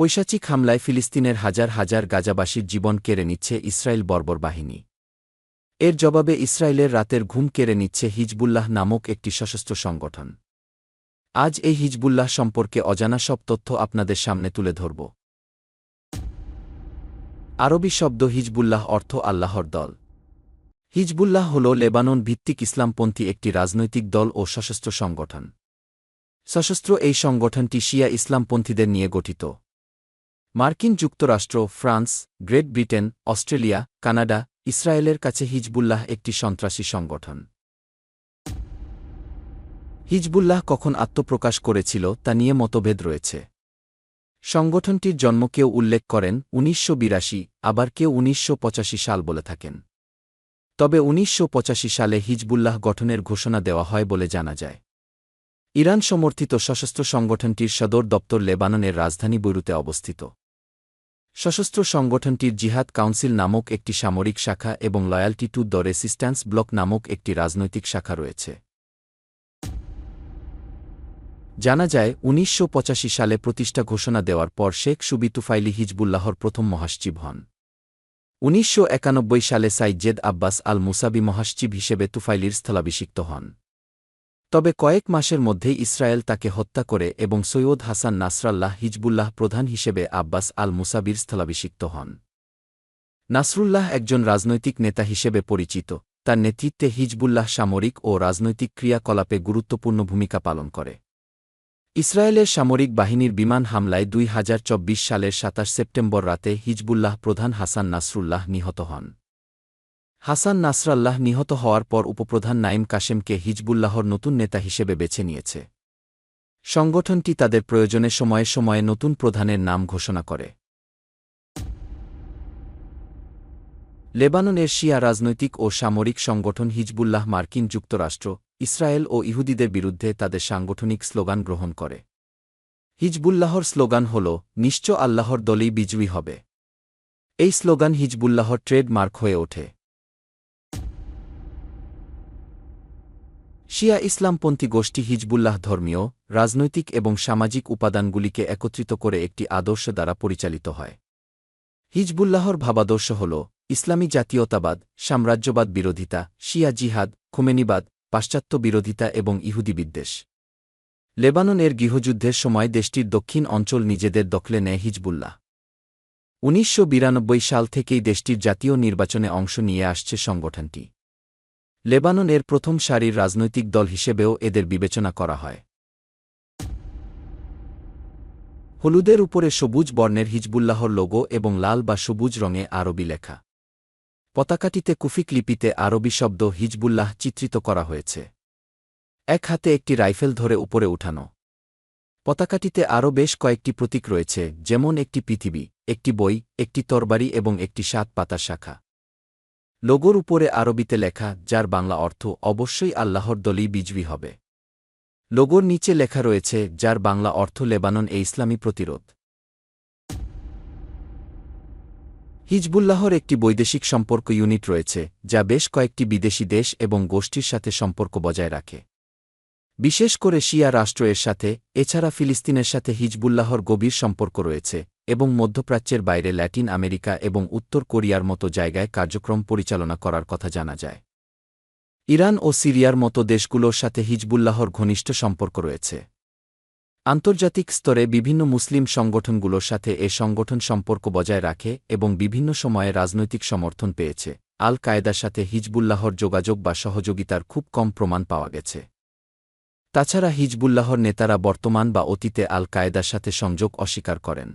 পৈশাচিক হামলায় ফিলিস্তিনের হাজার হাজার গাজাবাসীর জীবন কেড়ে নিচ্ছে ইসরায়েল বর্বর বাহিনী। এর জবাবে ইসরায়েলের রাতের ঘুম কেড়ে নিচ্ছে হিজবুল্লাহ নামক একটি সশস্ত্র সংগঠন। আজ এই হিজবুল্লাহ সম্পর্কে অজানা সব তথ্য আপনাদের সামনে তুলে ধরব। আরবি শব্দ হিজবুল্লাহ অর্থ আল্লাহর দল। হিজবুল্লাহ হল লেবানন ভিত্তিক ইসলামপন্থী একটি রাজনৈতিক দল ও সশস্ত্র সংগঠন। সশস্ত্র এই সংগঠনটি শিয়া ইসলামপন্থীদের নিয়ে গঠিত। মার্কিন যুক্তরাষ্ট্র, France, great Britain, Australia, Canada, ইসরায়েলের কাছে হিজবুল্লাহ একটি সন্ত্রাসী সংগঠন। হিজবুল্লাহ কখন আত্মপ্রকাশ করেছিল তা নিয়ে মতভেদ রয়েছে। সংগঠনটির জন্ম কেউ উল্লেখ করেন ১৯৮২, আবার কেউ ১৯৮৫ সাল বলে থাকেন। তবে ১৯৮৫ সালে হিজবুল্লাহ গঠনের ঘোষণা দেওয়া হয় বলে জানা যায়। ইরান সমর্থিত সশস্ত্র সংগঠনটির সদর দপ্তর লেবাননের রাজধানী বৈরুতে অবস্থিত। সশস্ত্র সংগঠনটির জিহাদ কাউন্সিল নামক একটি সামরিক শাখা এবং loyalty to the resistance block নামক একটি রাজনৈতিক শাখা রয়েছে। জানা যায় ১৯৮৫ সালে প্রতিষ্ঠা ঘোষণা দেওয়ার পর শেখ সুবি তুফাইলি হিজবুল্লাহর প্রথম মহাসচিব হন। ১৯৯১ সালে সাইয়েদ আব্বাস আল মুসাবি মহাসচিব হিসেবে তুফাইলির স্থলাভিষিক্ত হন। তবে কয়েক মাসের মধ্যেই ইসরায়েল তাকে হত্যা করে এবং সৈয়দ হাসান নাসরাল্লাহ হিজবুল্লাহ প্রধান হিসেবে আব্বাস আল মুসাবির স্থলাভিষিক্ত হন। নাসরুল্লাহ একজন রাজনৈতিক নেতা হিসেবে পরিচিত। তার নেতৃত্বে হিজবুল্লাহ সামরিক ও রাজনৈতিক ক্রিয়াকলাপে গুরুত্বপূর্ণ ভূমিকা পালন করে। ইসরায়েলের সামরিক বাহিনীর বিমান হামলায় ২০২৪ সালের ২৭ সেপ্টেম্বর রাতে হিজবুল্লাহ প্রধান হাসান নাসরুল্লাহ নিহত হন। হাসান নাসরাল্লাহ নিহত হওয়ার পর উপপ্রধান নাইম কাশেমকে হিজবুল্লাহর নতুন নেতা হিসেবে বেছে নিয়েছে। সংগঠনটি তাদের প্রয়োজনে সময়ে সময়ে নতুন প্রধানের নাম ঘোষণা করে। লেবাননের শিয়া রাজনৈতিক ও সামরিক সংগঠন হিজবুল্লাহ মার্কিন যুক্তরাষ্ট্র, ইসরায়েল ও ইহুদিদের বিরুদ্ধে তাদের সাংগঠনিক স্লোগান গ্রহণ করে। হিজবুল্লাহর স্লোগান হল, নিশ্চয় আল্লাহর দলই বিজয়ী হবে। এই স্লোগান হিজবুল্লাহর ট্রেডমার্ক হয়ে ওঠে। শিয়া ইসলামপন্থী গোষ্ঠী হিজবুল্লাহ ধর্মীয়, রাজনৈতিক এবং সামাজিক উপাদানগুলিকে একত্রিত করে একটি আদর্শ দ্বারা পরিচালিত হয়। হিজবুল্লাহর ভাবাদর্শ হল ইসলামী জাতীয়তাবাদ, সাম্রাজ্যবাদ বিরোধিতা, শিয়া জিহাদ, খোমেনিবাদ, পাশ্চাত্য বিরোধিতা এবং ইহুদি বিদ্বেষ। লেবাননের গৃহযুদ্ধের সময় দেশটির দক্ষিণ অঞ্চল নিজেদের দখলে নেয় হিজবুল্লাহ। ১৯৯২ সাল থেকেই দেশটির জাতীয় নির্বাচনে অংশ নিয়ে আসছে সংগঠনটি। লেবাননের প্রথম সারির রাজনৈতিক দল হিসেবেও এদের বিবেচনা করা হয়। হলুদের উপরে সবুজ বর্ণের হিজবুল্লাহর লোগো এবং লাল বা সবুজ রঙে আরবি লেখা। পতাকাটিতে কুফিক লিপিতে আরবি শব্দ হিজবুল্লাহ চিত্রিত করা হয়েছে। এক হাতে একটি রাইফেল ধরে উপরে উঠানো। পতাকাটিতে আরও বেশ কয়েকটি প্রতীক রয়েছে, যেমন একটি পৃথিবী, একটি বই, একটি তরবারি এবং একটি ৭ পাতার শাখা। লোগোর উপরে আরবিতে লেখা, যার বাংলা অর্থ অবশ্যই আল্লাহর দলই বিজয়ী হবে। লোগোর নিচে লেখা রয়েছে, যার বাংলা অর্থ লেবানন এ ইসলামী প্রতিরোধ। হিজবুল্লাহর একটি বৈদেশিক সম্পর্ক ইউনিট রয়েছে, যা বেশ কয়েকটি বিদেশি দেশ এবং গোষ্ঠীর সাথে সম্পর্ক বজায় রাখে, বিশেষ করে শিয়া রাষ্ট্র এর সাথে। এছাড়া ফিলিস্তিনের সাথে হিজবুল্লাহর গভীর সম্পর্ক রয়েছে এবং মধ্যপ্রাচ্যের বাইরে ল্যাটিন আমেরিকা এবং উত্তর কোরিয়ার মতো জায়গায় কার্যক্রম পরিচালনা করার কথা জানা যায়। ইরান ও সিরিয়ার মতো দেশগুলোর সাথে হিজবুল্লাহর ঘনিষ্ঠ সম্পর্ক রয়েছে। আন্তর্জাতিক স্তরে বিভিন্ন মুসলিম সংগঠনগুলোর সাথে এ সংগঠন সম্পর্ক বজায় রাখে এবং বিভিন্ন সময়ে রাজনৈতিক সমর্থন পেয়েছে। আল কায়েদার সাথে হিজবুল্লাহর যোগাযোগ বা সহযোগিতার খুব কম প্রমাণ পাওয়া গেছে। তাছাড়া হিজবুল্লাহর নেতারা বর্তমান বা অতীতে আল কায়েদার সাথে সংযোগ অস্বীকার করেন।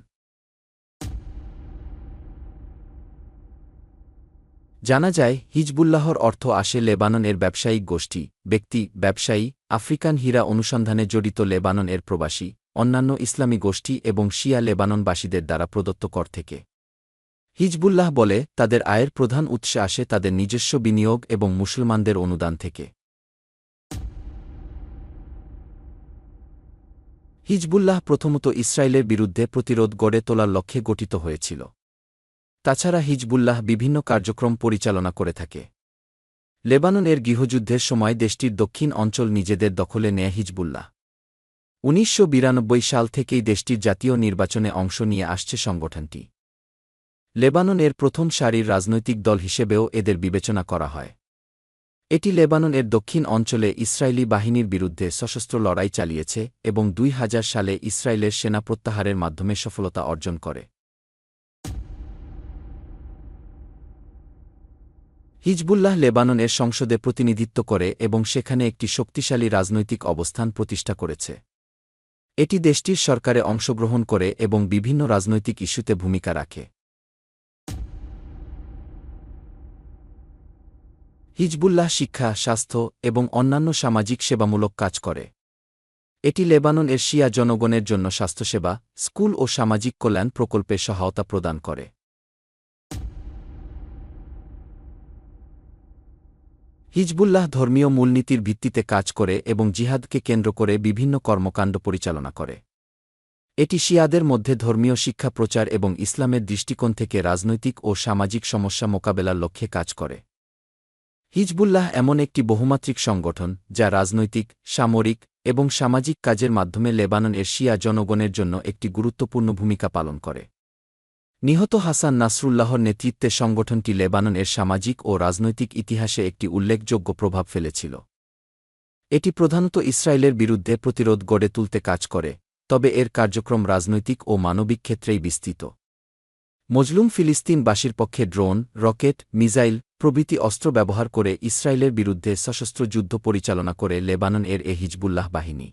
জানা যায়, হিজবুল্লাহর অর্থ আসে লেবানন এর ব্যবসায়িক গোষ্ঠী, ব্যক্তি, ব্যবসায়ী, আফ্রিকান হীরা অনুসন্ধানে জড়িত লেবানন এর প্রবাসী, অন্যান্য ইসলামী গোষ্ঠী এবং শিয়া লেবাননবাসীদের দ্বারা প্রদত্ত কর থেকে। হিজবুল্লাহ বলে, তাদের আয়ের প্রধান উৎস আসে তাদের নিজস্ব বিনিয়োগ এবং মুসলমানদের অনুদান থেকে। হিজবুল্লাহ প্রথমত ইসরায়েলের বিরুদ্ধে প্রতিরোধ গড়ে তোলার লক্ষ্যে গঠিত হয়েছিল। তাছাড়া হিজবুল্লাহ বিভিন্ন কার্যক্রম পরিচালনা করে থাকে। লেবানন এর গৃহযুদ্ধের সময় দেশটির দক্ষিণ অঞ্চল নিজেদের দখলে নেয় হিজবুল্লাহ। 1992 সাল থেকেই দেশটির জাতীয় নির্বাচনে অংশ নিয়ে আসছে সংগঠনটি। লেবানন এর প্রথম সারির রাজনৈতিক দল হিসেবেও এদের বিবেচনা করা হয়। এটি লেবানন এর দক্ষিণ অঞ্চলে ইসরায়েলি বাহিনীর বিরুদ্ধে সশস্ত্র লড়াই চালিয়েছে এবং 2000 সালে ইসরায়েলের সেনা প্রত্যাহারের মাধ্যমে সফলতা অর্জন করে। হিজবুল্লাহ লেবানন এর সংসদে প্রতিনিধিত্ব করে এবং সেখানে একটি শক্তিশালী রাজনৈতিক অবস্থান প্রতিষ্ঠা করেছে। এটি দেশটির সরকারে অংশগ্রহণ করে এবং বিভিন্ন রাজনৈতিক ইস্যুতে ভূমিকা রাখে। হিজবুল্লাহ শিক্ষা, স্বাস্থ্য এবং অন্যান্য সামাজিক সেবামূলক কাজ করে। এটি লেবানন এর শিয়া জনগণের জন্য স্বাস্থ্যসেবা, স্কুল ও সামাজিক কল্যাণ প্রকল্পে সহায়তা প্রদান করে। হিজবুল্লাহ ধর্মীয় মূলনীতির ভিত্তিতে কাজ করে এবং জিহাদকে কেন্দ্র করে বিভিন্ন কর্মকাণ্ড পরিচালনা করে। এটি শিয়াদের মধ্যে ধর্মীয় শিক্ষা প্রচার এবং ইসলামের দৃষ্টিকোণ থেকে রাজনৈতিক ও সামাজিক সমস্যা মোকাবেলার লক্ষ্যে কাজ করে। হিজবুল্লাহ এমন একটি বহুমাত্রিক সংগঠন যা রাজনৈতিক, সামরিক এবং সামাজিক কাজের মাধ্যমে লেবানন এর শিয়া জনগণের জন্য একটি গুরুত্বপূর্ণ ভূমিকা পালন করে। নিহত হাসান নাসরুল্লাহর নেতৃত্বে সংগঠনটি লেবানন এর সামাজিক ও রাজনৈতিক ইতিহাসে একটি উল্লেখযোগ্য প্রভাব ফেলেছিল। এটি প্রধানত ইসরায়েলের বিরুদ্ধে প্রতিরোধ গড়ে তুলতে কাজ করে, তবে এর কার্যক্রম রাজনৈতিক ও মানবিক ক্ষেত্রেই বিস্তৃত। মজলুম ফিলিস্তিনবাসীর পক্ষে ড্রোন, রকেট, মিসাইল প্রভৃতি অস্ত্র ব্যবহার করে ইসরায়েলের বিরুদ্ধে সশস্ত্র যুদ্ধ পরিচালনা করে লেবানন এর হিজবুল্লাহ বাহিনী।